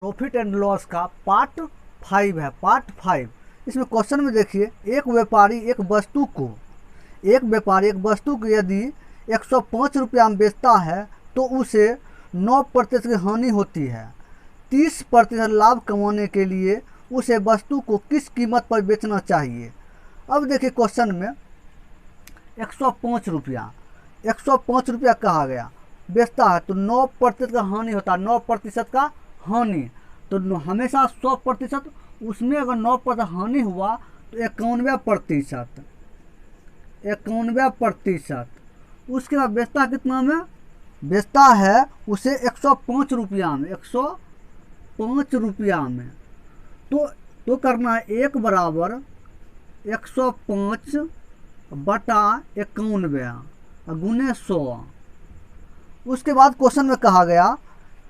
Profit and loss का part 5 है। Part 5 इसमें क्वेश्चन में देखिए, एक व्यापारी एक वस्तु को यदि 105 रुपया में बेचता है तो उसे 9% की हानि होती है। 30% लाभ कमाने के लिए उसे वस्तु को किस कीमत पर बेचना चाहिए। अब देखिए क्वेश्चन में 105 रुपया कहा गया, बेचता है तो 9% का हानि होता है, 9% का हानि। तो हमेशा 100%, उसमें अगर 9% हानि हुआ तो 91%। उसके बाद बेचता कितना में, बेचता है उसे 105 रुपया में, 105 रुपया में। तो करना है 1 बराबर 105 बटा 91 गुने 100। उसके बाद क्वेश्चन में कहा गया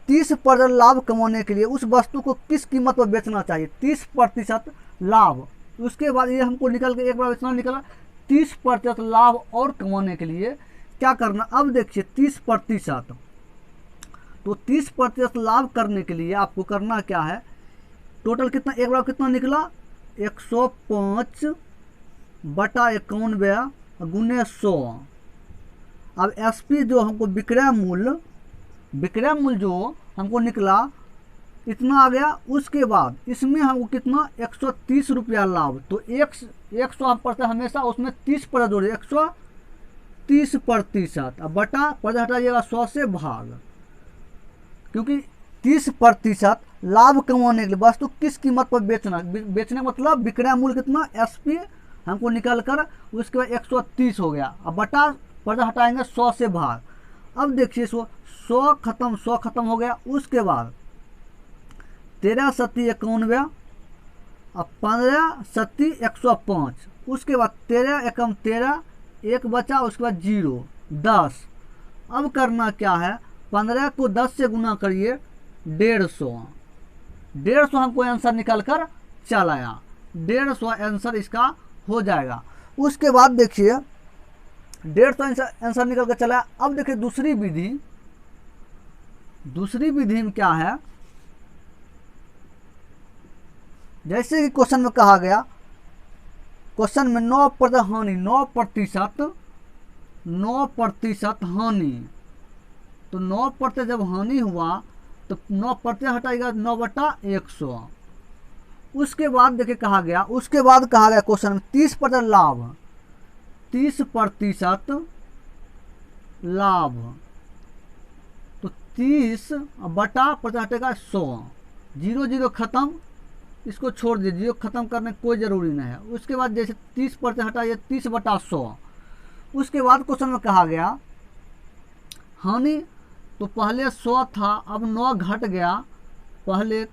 30% लाभ कमाने के लिए उस वस्तु को किस कीमत पर बेचना चाहिए। 30% लाभ, उसके बाद ये हमको निकल के एक बार इतना निकला 30% लाभ और कमाने के लिए क्या करना। अब देखिए 30%, तो 30% लाभ करने के लिए आपको करना क्या है, टोटल कितना एक बार कितना निकला 105 बटा 91 गुने 100। अब एसपी जो हमको विक्रय मूल्य जो हमको निकला इतना आ गया। उसके बाद इसमें हमको कितना 130 रुपया लाभ, तो 100% हमेशा उसमें 30% जोड़िए, 130%। अब बटा पर हटाइएगा 100 से भाग, क्योंकि 30% लाभ कमाने के लिए वस्तु किस कीमत पर बेचने मतलब विक्रय मूल्य कितना एसपी हमको निकल कर उसके बाद 130 हो गया। अब बटा पर हटाएंगे 100 से भाग। अब देखिए 100 खत्म हो गया। उसके बाद 13 सत्ती 91, अब 15 सत्ती 105। उसके बाद 13 एकम 13, एक बचा, उसके बाद 0 10। अब करना क्या है, 15 को 10 से गुना करिए 150 हमको आंसर निकल कर चल आया। 150 आंसर इसका हो जाएगा। उसके बाद देखिए 150 आंसर निकल कर चला। अब देखिए दूसरी विधि में क्या है, जैसे कि क्वेश्चन में कहा गया, क्वेश्चन में 9% हानि, 9% हानि। तो 9% जब हानि हुआ तो 9% हटाएगा 9 बटा 100। उसके बाद देखिए कहा गया क्वेश्चन में 30% लाभ, 30% लाभ। तो 30 बटा 50 हटेगा 100, 0 खत्म, इसको छोड़ दीजिए, 0 खत्म करने की कोई ज़रूरी नहीं है। उसके बाद जैसे 30% हटाइए 30 बटा 100। उसके बाद क्वेश्चन में कहा गया हानि, तो पहले 100 था, अब 9 घट गया। पहले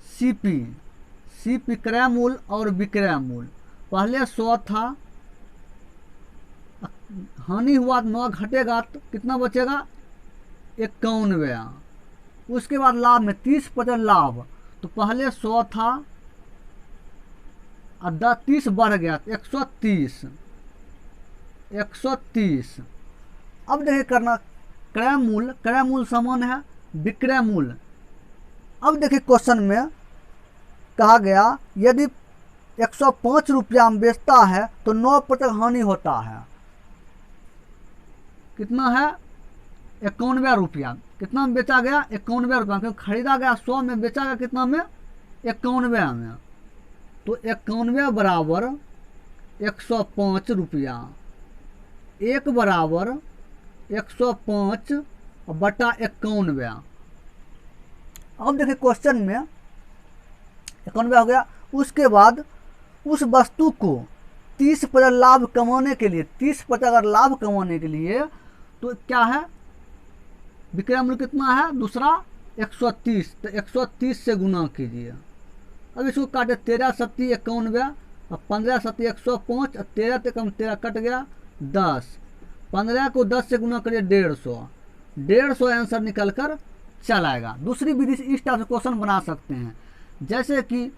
सीपी क्रय मूल्य और विक्रय मूल्य, पहले 100 था, हानि हुआ 9 घटेगा तो कितना बचेगा 91। उसके बाद लाभ में 30% लाभ, तो पहले 100 था और 30 बढ़ गया 130। अब देखिए करना क्रय मूल्य समान है विक्रय मूल्य। अब देखिए क्वेश्चन में कहा गया यदि 105 रुपया में बेचता है तो 9% हानि होता है। कितना है 91 रुपया। कितना में बेचा गया 91 रुपया, क्योंकि खरीदा गया 100 में, बेचा गया कितना में 91 में। तो 91 बराबर 105 रुपया, 1 बराबर 105 बटा 91। अब देखिए क्वेश्चन में 91 हो गया। उसके बाद उस वस्तु को 30% लाभ कमाने के लिए, 30% अगर लाभ कमाने के लिए तो क्या है, विक्रय मूल्य कितना है दूसरा 130, तो 130 से गुना कीजिए। अब इसको काटे 13 सत्ती 91, और 15 सत्ती 105, और 13 ते कम 13 कट गया 10। 15 को 10 से गुना करिए 150 आंसर निकल कर चल आएगा। दूसरी विधि से इस टाइप से क्वेश्चन बना सकते हैं, जैसे कि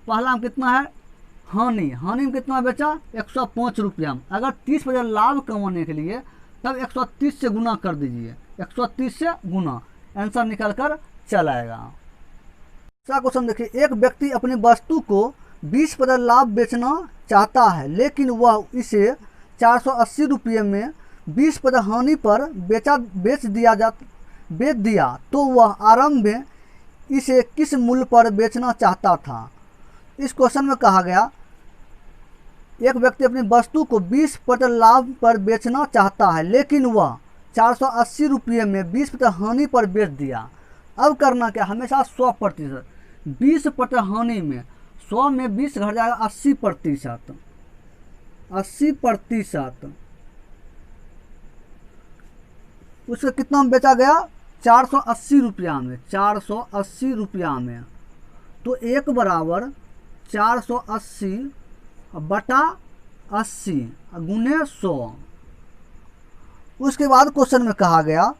पहला में कितना है हानि में कितना बेचा 105 रुपया में। अगर 30% लाभ कमाने के लिए तब 130 से गुना कर दीजिए, 130 से गुना, आंसर निकल कर चल आएगा। दूसरा क्वेश्चन देखिए, एक व्यक्ति अपनी वस्तु को 20% लाभ बेचना चाहता है, लेकिन वह इसे 480 रुपये में 20% हानि पर बेच दिया, तो वह आरंभ में इसे किस मूल्य पर बेचना चाहता था। इस क्वेश्चन में कहा गया एक व्यक्ति अपनी वस्तु को 20% लाभ पर बेचना चाहता है, लेकिन वह 480 रुपये में 20% हानि पर बेच दिया। अब करना क्या, हमेशा 100%, 20% हानि में 100 में 20 घट जाएगा 80%, 80%। उसका कितना में बेचा गया, 480 रुपया में, 480 रुपया में। तो 1 बराबर 480 बटा 80 गुने 100। उसके बाद क्वेश्चन में कहा गया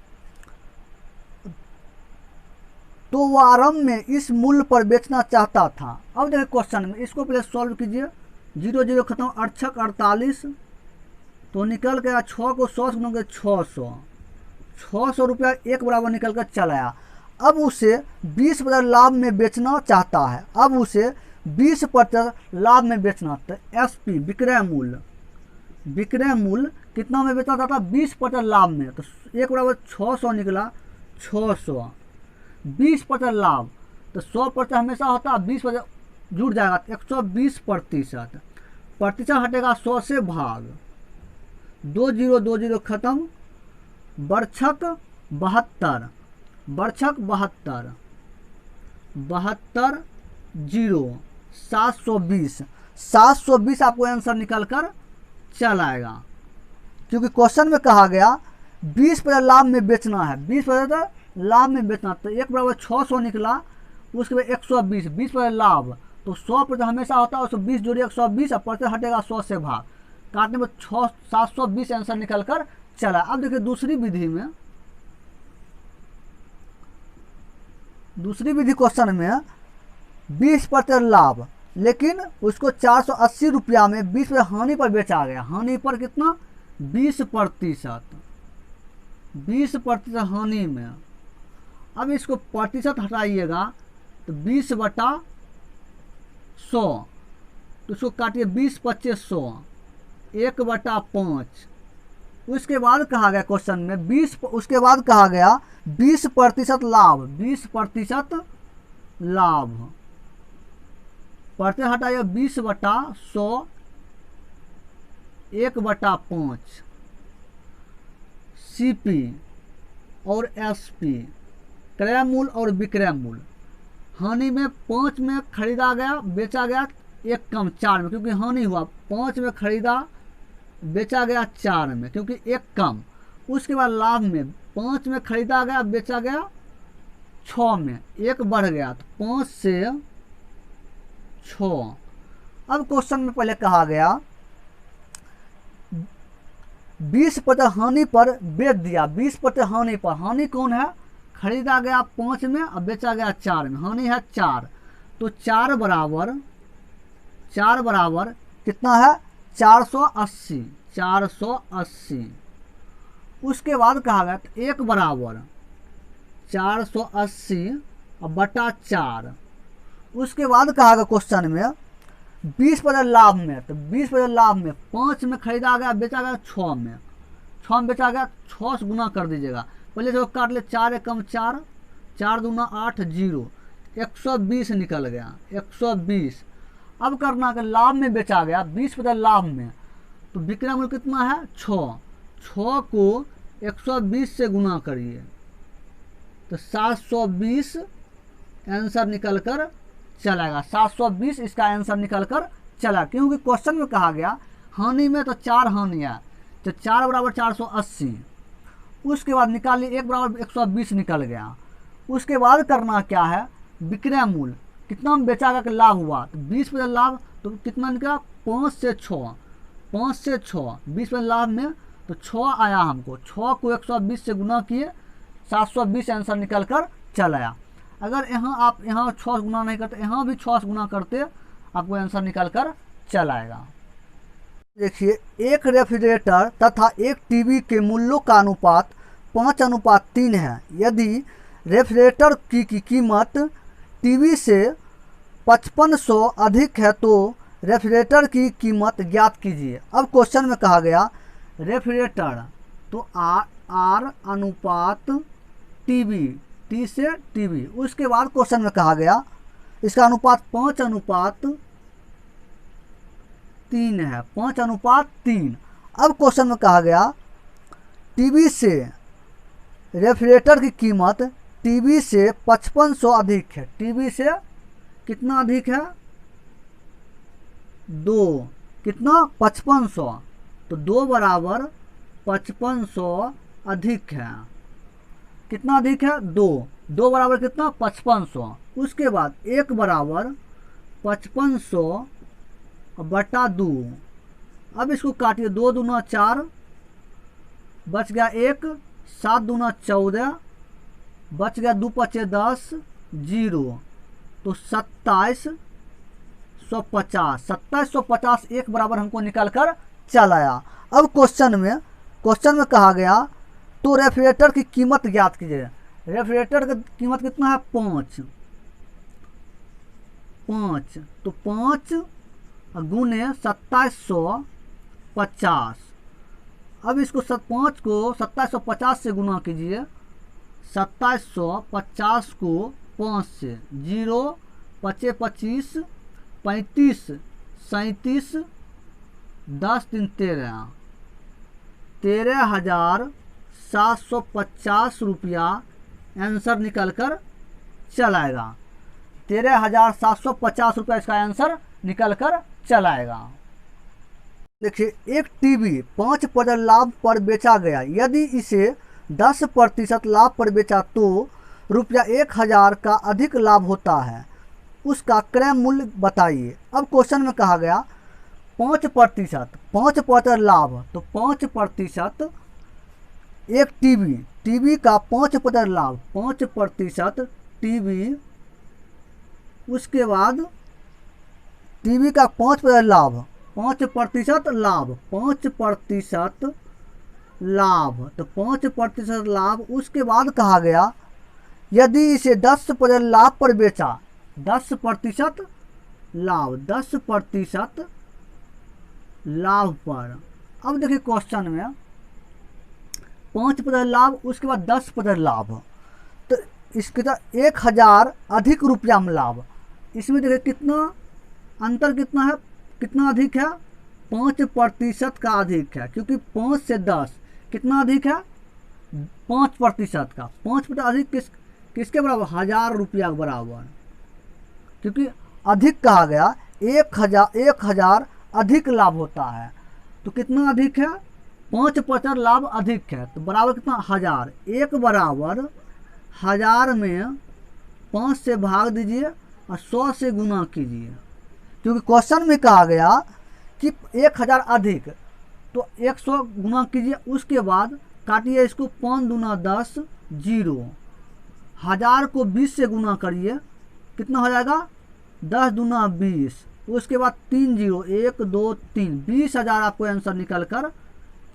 तो वह आरंभ में इस मूल्य पर बेचना चाहता था। अब देखिए क्वेश्चन में, इसको पहले सॉल्व कीजिए। 0 0 खत्म, 8 6 48, तो निकल गया 6 को 100 से गुना 600, 600 रुपया 1 बराबर निकल कर चला आया। अब उसे 20% लाभ में बेचना चाहता है, अब उसे 20% लाभ में बेचना। तो एसपी विक्रय मूल्य कितना में बेचना चाहता, 20% लाभ में। तो 1 बराबर 600 निकला, 600, 20% लाभ, तो 100% हमेशा होता है, 20% जुड़ जाएगा 120%, प्रतिशत हटेगा 100 से भाग, 2 0 2 0 खत्म, बरछक 72, बरछक 72, 72 0 720, 720 आपको आंसर निकल कर चल आएगा। क्योंकि क्वेश्चन में कहा गया 20% लाभ में बेचना है, 20% लाभ में बेचना। तो 1 बराबर 600 निकला, उसके बाद 120, 20% लाभ, तो 100% हमेशा होता है, 120 जोड़िए 120 और प्रतिशत हटेगा 100 से भाग, काटने में 720 आंसर निकल कर चला। अब देखिए दूसरी विधि क्वेश्चन में 20% लाभ, लेकिन उसको 480 रुपया में 20% हानि पर बेचा गया। हानि पर कितना, 20%, 20% हानि में। अब इसको प्रतिशत हटाइएगा तो 20 बटा 100, तो इसको काटिए 20 25 100, 1 बटा 5। उसके बाद कहा गया क्वेश्चन में उसके बाद कहा गया 20% लाभ, 20% लाभ, प्रतिशत हटाइए 20 बटा 100, 1 बटा 5। सीपी और एसपी, क्रय मूल्य और विक्रय मूल्य। हानि में 5 में खरीदा गया, बेचा गया 1 कम 4 में, क्योंकि हानि हुआ, 5 में खरीदा, बेचा गया 4 में, क्योंकि 1 कम। उसके बाद लाभ में 5 में खरीदा गया, बेचा गया 6 में, 1 बढ़ गया, तो 5 से 6। अब क्वेश्चन में पहले कहा गया 20% हानि पर बेच दिया, 20% हानि पर। हानि कौन है, खरीदा गया 5 में और बेचा गया 4 में, हानि है 4। तो 4 बराबर कितना है, 480, 480। उसके बाद कहा गया 1 बराबर 480 बटा 4। उसके बाद कहा गया क्वेश्चन में 20% लाभ में, तो 20% लाभ में 5 में खरीदा गया, बेचा गया 6 में, 6 में बेचा गया, 6 से गुना कर दीजिएगा। पहले जो काट ले, 4 एकम 4, 4 दूना 8 0, 120 निकल गया, 120। अब करना कि लाभ में बेचा गया 20% लाभ में, तो विक्रय मूल्य कितना है, 6, 6 को 120 से गुना करिए, तो 720 आंसर निकल कर चलेगा, 720 इसका आंसर निकल कर चला। क्योंकि क्वेश्चन में कहा गया हानि में तो 4 हानि है, तो 4 बराबर 480। उसके बाद निकालिए 1 बराबर 120 निकल गया। उसके बाद करना क्या है, विक्रय मूल्य कितना में बेचा गया कि लाभ हुआ, तो 20% लाभ, तो कितना निकला, 5 से 6, 5 से 6, 20% लाभ में, तो 6 आया हमको, 6 को 120 से गुना किए, 720 आंसर निकल कर चल आया। अगर आप यहाँ 6 गुना नहीं करते, यहाँ भी 6 गुना करते, आपको आंसर निकल कर चल आएगा। देखिए, एक रेफ्रिजरेटर तथा एक टीवी के मूल्यों का अनुपात 5:3 है। यदि रेफ्रिजरेटर की कीमत टीवी से 5500 अधिक है तो रेफ्रिजरेटर की कीमत ज्ञात कीजिए। अब क्वेश्चन में कहा गया रेफ्रिजरेटर, तो आर अनुपात टीवी, टी से टीवी। उसके बाद क्वेश्चन में कहा गया इसका अनुपात 5:3 है, 5:3। अब क्वेश्चन में कहा गया टीवी से रेफ्रिजरेटर की कीमत टीवी से 5500 अधिक है। टीवी से कितना अधिक है? 2, कितना? 5500, तो 2 बराबर 5500 अधिक है। कितना अधिक है? 2, 2 बराबर कितना? 5500। उसके बाद 1 बराबर 5500 बटा 2। अब इसको काटिए, 2 दूना 4, बच गया 1, 7 दूना 14, बच गया 2 पचे 10, 0, तो 2750। 2750 1 बराबर हमको निकाल कर चल आया। अब क्वेश्चन में कहा गया तो रेफ्रिजरेटर की कीमत ज्ञात कीजिए। रेफ्रिजरेटर की कीमत कितना है? 5, तो 5 गुने 2750। अब इसको 5 को 2750 से गुना कीजिए। 2750 को 5 से, 0 पचे 25, 35 37, 10 3 13, 13,750 रुपया आंसर निकल कर चल आएगा। 13,750 रुपया इसका आंसर निकल कर चल आएगा। देखिए, एक टीवी 5% लाभ पर बेचा गया। यदि इसे 10% लाभ पर बेचा तो रुपया 1000 का अधिक लाभ होता है, उसका क्रय मूल्य बताइए। अब क्वेश्चन में कहा गया 5% लाभ, तो 5% एक टीवी का 5% लाभ, 5% टीवी। उसके बाद टीवी का 5% लाभ, 5% लाभ, 5% लाभ, तो 5% लाभ। उसके बाद कहा गया यदि इसे 10% लाभ पर बेचा, 10% लाभ, 10% लाभ पर। अब देखिए क्वेश्चन में 5% लाभ, उसके बाद 10% लाभ, तो इसके तो 1000 अधिक रुपया में लाभ। इसमें देखिए कितना अंतर, कितना है, कितना अधिक है? 5% का अधिक है, क्योंकि 5 से 10 कितना अधिक है? 5% का। 5% अधिक किसके बराबर? 1000 रुपया के बराबर, क्योंकि अधिक कहा गया। 1000 अधिक लाभ होता है, तो कितना अधिक है? 5% लाभ अधिक है, तो बराबर कितना? 1000। 1 बराबर 1000 में 5 से भाग दीजिए और 100 से गुना कीजिए, क्योंकि क्वेश्चन में कहा गया कि 1000 अधिक, तो 100 गुना कीजिए। उसके बाद काटिए इसको, 5 दूना 10, 0। 1000 को 20 से गुना करिए, कितना हो जाएगा? 10 दूना 20। उसके बाद 3 0, 1 2 3, 20,000 आपको आंसर निकल कर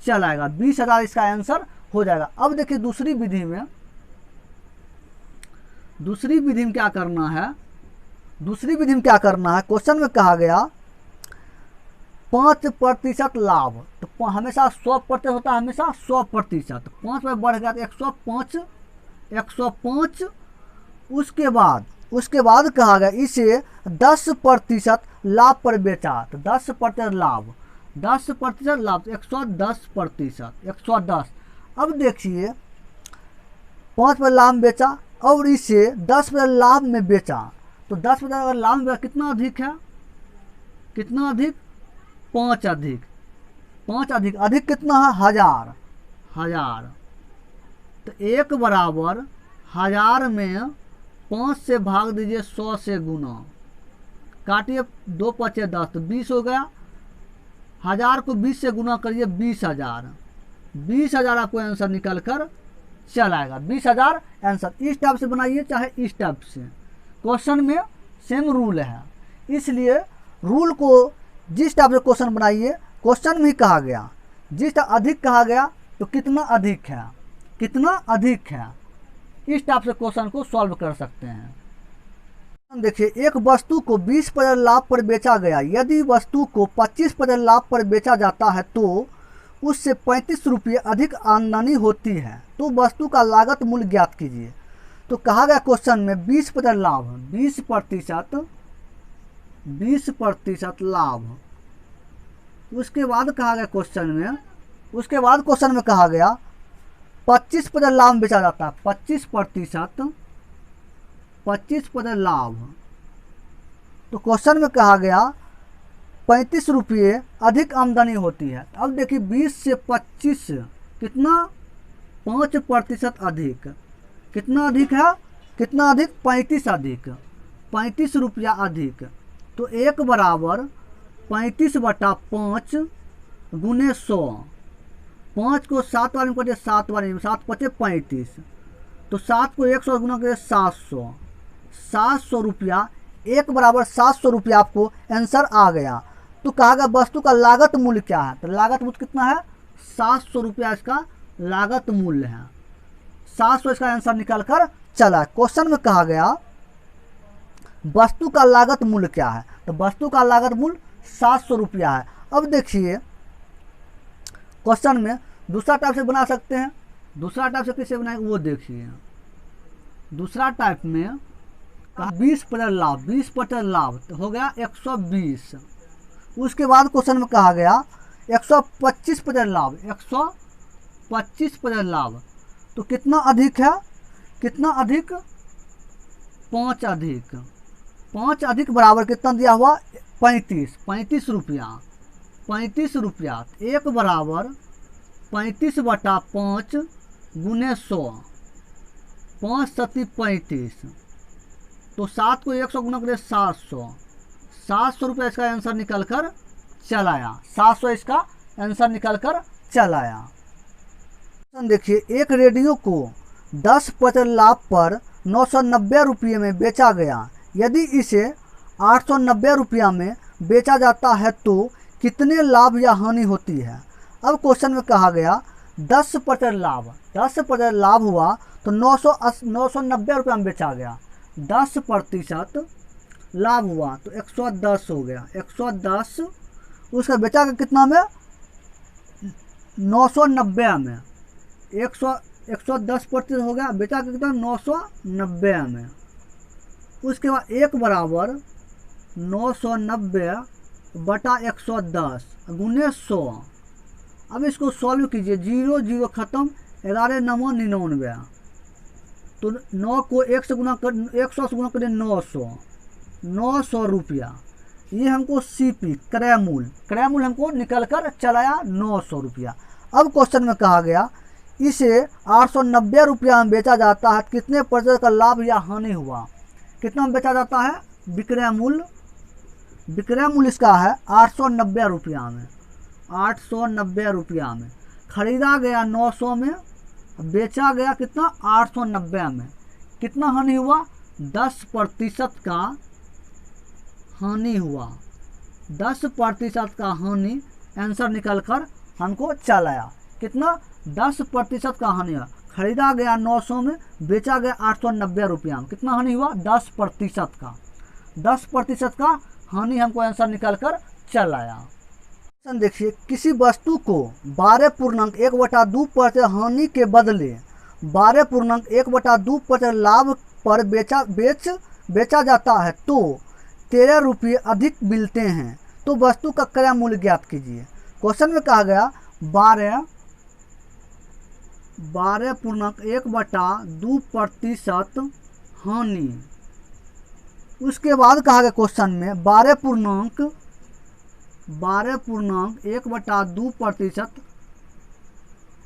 चल आएगा। 20,000 इसका आंसर हो जाएगा। अब देखिए दूसरी विधि में क्या करना है? क्वेश्चन में कहा गया 5% लाभ, तो हमेशा 100% होता है, हमेशा 100%। 5 में बढ़ गया तो 105। उसके बाद कहा गया इसे 10% लाभ पर बेचा, तो 10% लाभ, 10% लाभ, 110%, 110। अब देखिए 5% लाभ में बेचा और इसे 10% लाभ में बेचा, तो 10% लाभ में कितना अधिक है? कितना अधिक? 5 अधिक, 5 अधिक, अधिक कितना है? 1000। तो 1 बराबर 1000 में 5 से भाग दीजिए, 100 से गुना, काटिए 2 पचे 10, तो 20 हो गया। 1000 को 20 से गुना करिए, 20,000। 20,000 आपको आंसर निकल कर चल आएगा। 20,000 आंसर। इस टाइप से बनाइए चाहे इस टाइप से, क्वेश्चन में सेम रूल है, इसलिए रूल को जिस टाइप से क्वेश्चन बनाइए, क्वेश्चन में कहा गया जिस टाइप अधिक कहा गया तो कितना अधिक है, कितना अधिक है, इस टाइप से क्वेश्चन को सॉल्व कर सकते हैं। देखिए, एक वस्तु को 20% लाभ पर बेचा गया, यदि वस्तु को 25% लाभ पर बेचा जाता है तो उससे 35 रुपये अधिक आमदनी होती है, तो वस्तु का लागत मूल्य ज्ञात कीजिए। तो कहा गया क्वेश्चन में 20% लाभ, 20% लाभ। उसके बाद कहा गया क्वेश्चन में, कहा गया 25% लाभ में बेचा जाता है, 25% लाभ। तो क्वेश्चन में कहा गया 35 रुपये अधिक आमदनी होती है। अब देखिए 20 से 25 कितना, 5% अधिक। कितना अधिक है, कितना अधिक, 35 अधिक, 35 रुपया अधिक। तो 1 बराबर 35/5 गुने 100। 5 को 7 बार में करिए, 7 बार में 7 पचे 35। तो 7 को 100 गुना करिए 700, 700 रुपया। 1 बराबर 700 रुपया आपको आंसर आ गया। तो कहा गया वस्तु का लागत मूल्य क्या है, तो लागत मूल्य कितना है, 700 रुपया इसका लागत मूल्य है। 700 इसका आंसर निकाल कर चला। क्वेश्चन में कहा गया वस्तु का लागत मूल्य क्या है, तो वस्तु का लागत मूल्य 700 रुपया है। अब देखिए क्वेश्चन में दूसरा टाइप से बना सकते हैं। दूसरा टाइप से कैसे बनाए वो देखिए। दूसरा टाइप में 20% लाभ, 20% लाभ तो हो गया 120। उसके बाद क्वेश्चन में कहा गया 125% लाभ, 125% लाभ। तो कितना अधिक है, कितना अधिक, 5 अधिक। 5 अधिक बराबर कितना दिया हुआ, 35 रुपया, 35 रुपया। 1 बराबर 35/5 गुने 100, 5 सती 35। तो 7 को 100 गुना करिए 700, 700 रुपया इसका आंसर निकल कर चल आया। 700 इसका आंसर निकल कर चल आया। देखिए, एक रेडियो को 10% लाभ पर 990 रुपये में बेचा गया, यदि इसे 890 रुपया में बेचा जाता है तो कितने लाभ या हानि होती है। अब क्वेश्चन में कहा गया 10% लाभ, 10% लाभ हुआ तो 990 रुपया में बेचा गया। 10% लाभ हुआ तो 110 हो गया, 110। उसका बेचा गया कितना में, 990 में। 110% हो गया, बेचा गया कितना, 990 में। उसके बाद 1 बराबर 990/110 गुने 100। अब इसको सॉल्व कीजिए, 0 0 खत्म, 11 9 99। तो 9 को 1 से गुना कर, 100 से गुना करिए 900, 900 रुपया। ये हमको CP क्रय मूल्य हमको निकल कर चलाया 900 रुपया। अब क्वेश्चन में कहा गया इसे 890 रुपया में बेचा जाता है, कितने % का लाभ या हानि हुआ। कितना में बेचा जाता है, विक्रय मूल्य इसका है 890 रुपया में, 890 रुपया में। खरीदा गया 900 में, बेचा गया कितना, 890 में। कितना हानि हुआ, 10% का हानि हुआ, 10% का हानि आंसर निकल कर हमको चल आया। कितना, 10% का हानि हुआ। खरीदा गया 900 में, बेचा गया 890 रुपया में। कितना हानि हुआ, 10% का, 10% का हानि हमको आंसर निकल कर चल आया। देखिए, किसी वस्तु को 12.1/2% हानि के बदले 12.1/2% लाभ पर बेचा जाता है तो 13 रुपये अधिक मिलते हैं, तो वस्तु का क्रय मूल्य ज्ञात कीजिए। क्वेश्चन में कहा गया 12.1/2% हानि। उसके बाद कहा गया क्वेश्चन में 12.1/2%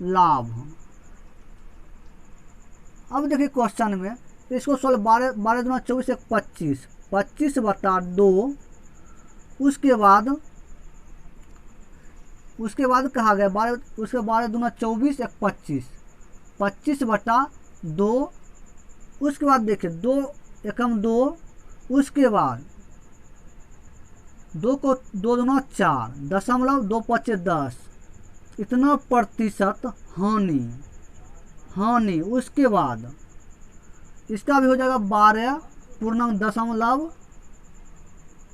लाभ। अब देखिए क्वेश्चन में इसको सोल्व, 12 दूना 24 1 25, 25/2। उसके बाद कहा गया 12 दूना 24 1 25, 25/2। उसके बाद देखिए 2 एकम 2। उसके बाद 2 को 2 दूना 4, 0.2 5 10, इतना % हानि। उसके बाद इसका भी हो जाएगा पूर्णांक दशमलव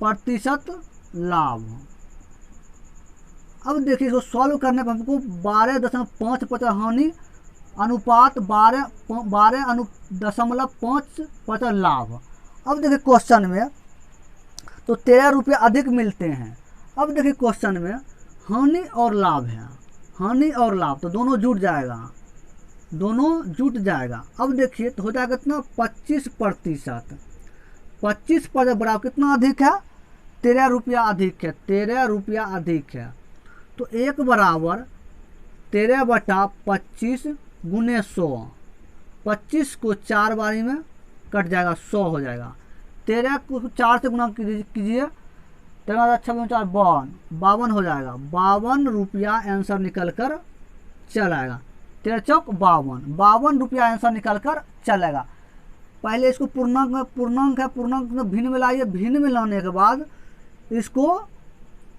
प्रतिशत लाभ। अब देखिए इसको सॉल्व करने पर हमको 12.5 हानि अनुपात 12.5 लाभ। अब देखिए क्वेश्चन में तो 13 रुपये अधिक मिलते हैं। अब देखिए क्वेश्चन में हानि और लाभ है, हानि और लाभ तो दोनों जुट जाएगा, दोनों जुट जाएगा। अब देखिए तो हो जाएगा कितना 25%। 25% बराबर कितना अधिक है, 13 रुपया अधिक है, 13 रुपया अधिक है। तो 1 बराबर 13/25 गुने 100, 25 को 4 बारी में कट जाएगा, 100 हो जाएगा। 13 को 4 से गुना कीजिए, 13×4 52 हो जाएगा। 52 रुपया आंसर निकल कर चल आएगा। 13 चौक 52, 52 रुपया आंसर निकल कर चलेगा। पहले इसको पूर्णांक है, पूर्णांक में भिन्न में लाइए, भिन्न में लाने के बाद इसको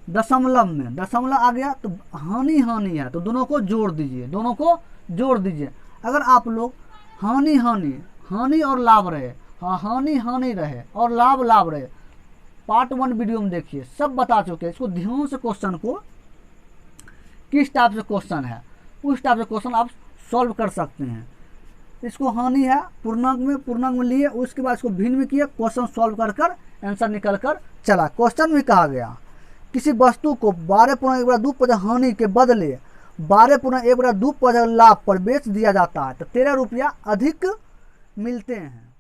दशमलव में, दशमलव आ गया तो हानि है तो दोनों को जोड़ दीजिए, दोनों को जोड़ दीजिए। अगर आप लोग हानि और लाभ रहे, हाँ हानि रहे और लाभ रहे, पार्ट 1 वीडियो में देखिए, सब बता चुके हैं। इसको ध्यान से क्वेश्चन को किस टाइप से क्वेश्चन है उस टाइप से क्वेश्चन आप सॉल्व कर सकते हैं। इसको हानि है पूर्णांक में लिए, उसके बाद इसको भिन्न में किए, क्वेश्चन सॉल्व कर आंसर निकल कर चला। क्वेश्चन में कहा गया किसी वस्तु को 12.1/2 हानि के बदले 12.1/2 लाभ पर बेच दिया जाता है तो 13 रुपया अधिक मिलते हैं।